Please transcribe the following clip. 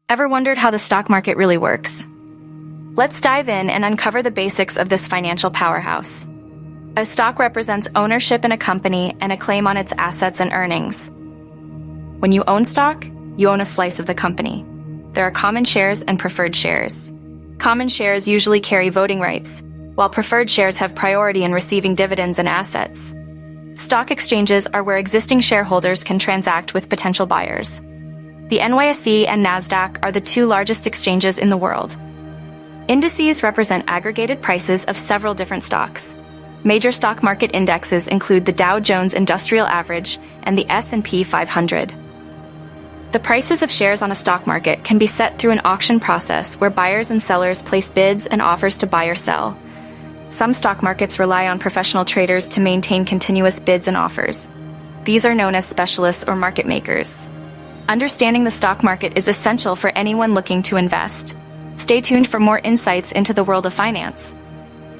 Ever wondered how the stock market really works? Let's dive in and uncover the basics of this financial powerhouse. A stock represents ownership in a company and a claim on its assets and earnings. When you own stock, you own a slice of the company. There are common shares and preferred shares. Common shares usually carry voting rights, while preferred shares have priority in receiving dividends and assets. Stock exchanges are where existing shareholders can transact with potential buyers. The NYSE and NASDAQ are the two largest exchanges in the world. Indices represent aggregated prices of several different stocks. Major stock market indexes include the Dow Jones Industrial Average and the S&P 500. The prices of shares on a stock market can be set through an auction process where buyers and sellers place bids and offers to buy or sell. Some stock markets rely on professional traders to maintain continuous bids and offers. These are known as specialists or market makers. Understanding the stock market is essential for anyone looking to invest. Stay tuned for more insights into the world of finance.